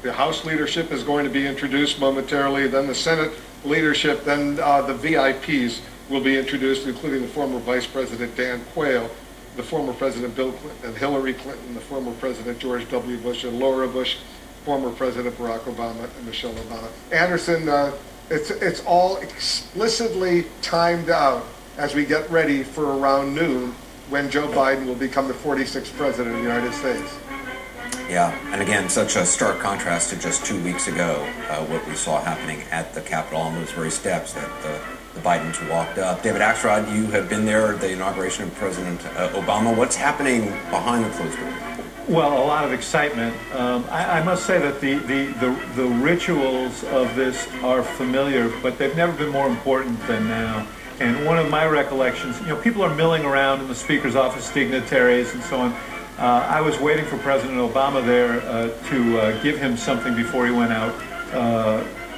The House leadership is going to be introduced momentarily, then the Senate leadership, then the VIPs will be introduced, including the former Vice President Dan Quayle, the former President Bill Clinton and Hillary Clinton, the former President George W. Bush and Laura Bush, former President Barack Obama and Michelle Obama. Anderson, it's all explicitly timed out as we get ready for around noon when Joe Biden will become the 46th President of the United States. Yeah, and again, such a stark contrast to just 2 weeks ago, what we saw happening at the Capitol on those very steps that the Bidens walked up. David Axelrod, you have been there at the inauguration of President Obama. What's happening behind the closed doors? Well, a lot of excitement. I must say that the rituals of this are familiar, but they've never been more important than now. And one of my recollections, you know, people are milling around in the Speaker's office, dignitaries and so on. I was waiting for President Obama there to give him something before he went out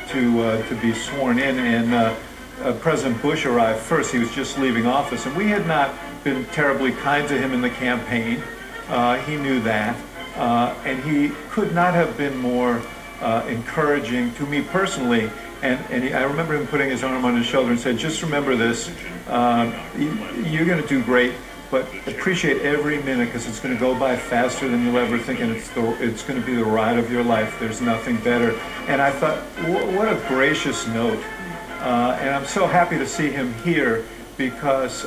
to be sworn in, and President Bush arrived first. He was just leaving office, and we had not been terribly kind to him in the campaign. He knew that, and he could not have been more encouraging to me personally. And I remember him putting his arm on his shoulder and said, "Just remember this, you're going to do great, but appreciate every minute because it's going to go by faster than you'll ever think, and it's going to be the ride of your life. There's nothing better." And I thought, what a gracious note. And I'm so happy to see him here because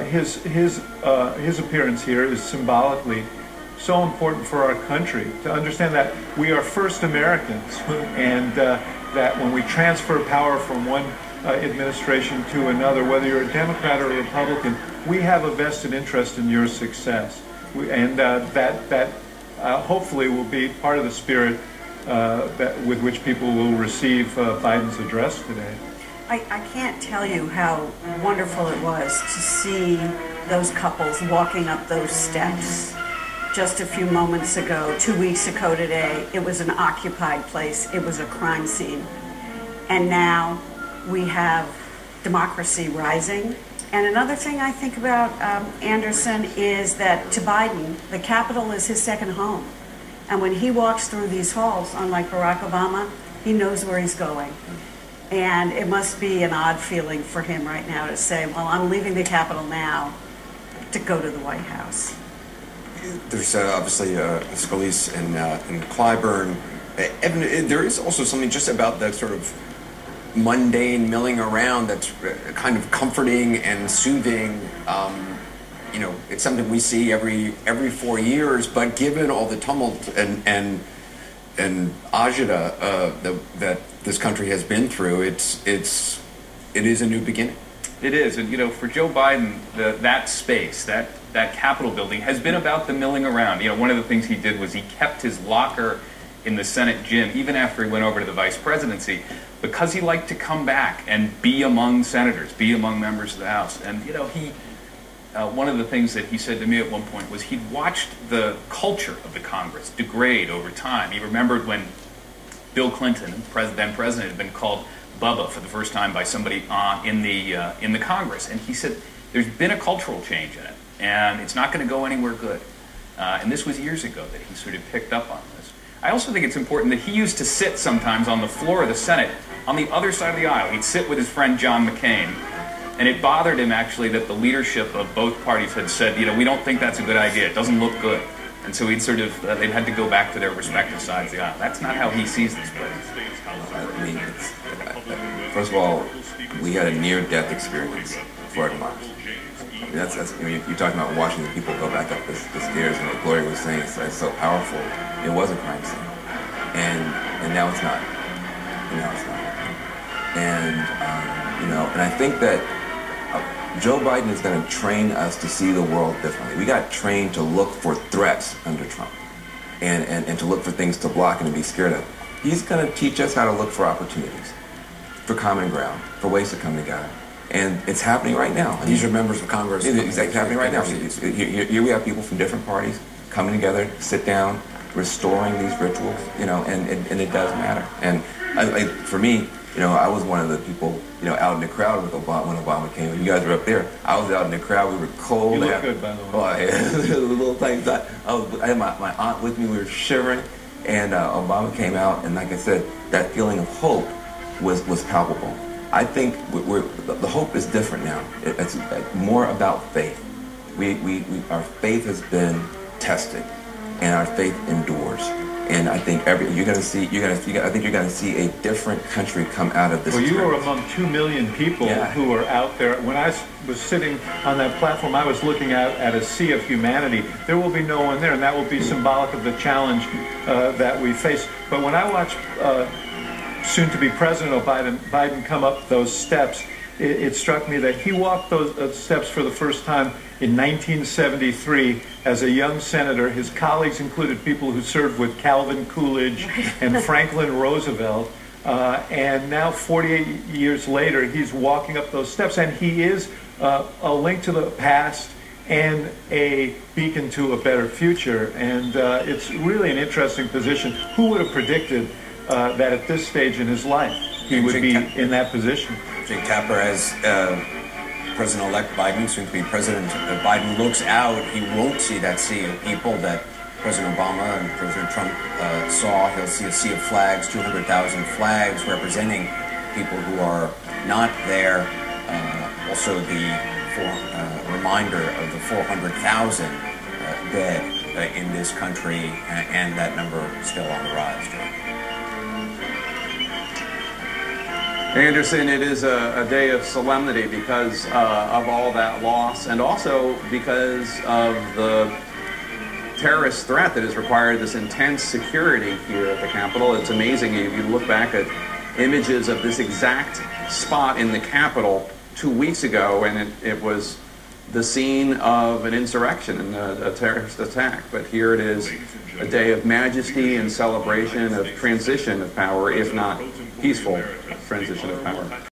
his appearance here is symbolically so important for our country, to understand that we are first Americans, and that when we transfer power from one administration to another, whether you're a Democrat or a Republican, we have a vested interest in your success. That hopefully will be part of the spirit with which people will receive Biden's address today. I can't tell you how wonderful it was to see those couples walking up those steps just a few moments ago. 2 weeks ago today, it was an occupied place. It was a crime scene. And now we have democracy rising. And another thing I think about, Anderson, is that to Biden, the Capitol is his second home. And when he walks through these halls, unlike Barack Obama, he knows where he's going. And it must be an odd feeling for him right now to say, well, I'm leaving the Capitol now to go to the White House. There's obviously Scalise and Clyburn. Evan, there is also something just about the sort of mundane milling around that's kind of comforting and soothing. You know, it's something we see every 4 years, but given all the tumult and agita that this country has been through, it is a new beginning. It is, and you know, for Joe Biden, that space, that Capitol building has been about the milling around. You know, one of the things he did was he kept his locker in the Senate gym even after he went over to the vice presidency, because he liked to come back and be among senators, be among members of the House. And you know, one of the things that he said to me at one point was he'd watched the culture of the Congress degrade over time. He remembered when Bill Clinton, then president, had been called Bubba for the first time by somebody in the Congress, and he said there's been a cultural change in it, and it's not going to go anywhere good. And this was years ago that he sort of picked up on this. I also think it's important that he used to sit sometimes on the floor of the Senate on the other side of the aisle. He'd sit with his friend John McCain, and it bothered him actually that the leadership of both parties had said, you know, we don't think that's a good idea. It doesn't look good. And so he'd sort of, they'd had to go back to their respective sides of the aisle. That's not how he sees this place. I mean, first of all, we had a near-death experience for our democracy. I mean, that's you're talking about watching the people go back up the stairs, and what Gloria was saying is so powerful. It was a crime scene, and now it's not. And now it's not. And you know, and I think that Joe Biden is going to train us to see the world differently. We got trained to look for threats under Trump, and to look for things to block and to be scared of. He's going to teach us how to look for opportunities, for common ground, for ways to come together. And it's happening right now. These are members of Congress. It's happening right now. Here we have people from different parties coming together, sit down, restoring these rituals, you know, and it does matter. And for me, you know, I was one of the people, you know, out in the crowd with Obama when Obama came. You guys were up there. I was out in the crowd. We were cold. You look good, by the way. Oh, yeah. A little tiny dot. I had my aunt with me. We were shivering. And Obama came out, and like I said, that feeling of hope was palpable. I think the hope is different now. It's more about faith. Our faith has been tested, and our faith endures. And I think I think you're going to see a different country come out of this. Well, you were among 2 million people who were out there. When I was sitting on that platform, I was looking at a sea of humanity. There will be no one there, and that will be symbolic of the challenge that we face. But when I watch soon-to-be President Biden come up those steps, it struck me that he walked those steps for the first time in 1973 as a young senator. His colleagues included people who served with Calvin Coolidge and Franklin Roosevelt. And now, 48 years later, he's walking up those steps, and he is a link to the past and a beacon to a better future. And it's really an interesting position. Who would have predicted that at this stage in his life he would be in that position? Jake Tapper, as President-elect Biden, soon to be President Biden, looks out, he won't see that sea of people that President Obama and President Trump saw. He'll see a sea of flags, 200,000 flags representing people who are not there. Also the reminder of the 400,000 dead in this country, and that number still on the rise, Joe. Anderson, it is a day of solemnity because of all that loss, and also because of the terrorist threat that has required this intense security here at the Capitol. It's amazing if you look back at images of this exact spot in the Capitol 2 weeks ago, and it was the scene of an insurrection and a terrorist attack. But here it is, a day of majesty and celebration of transition of power, if not peaceful transition of power.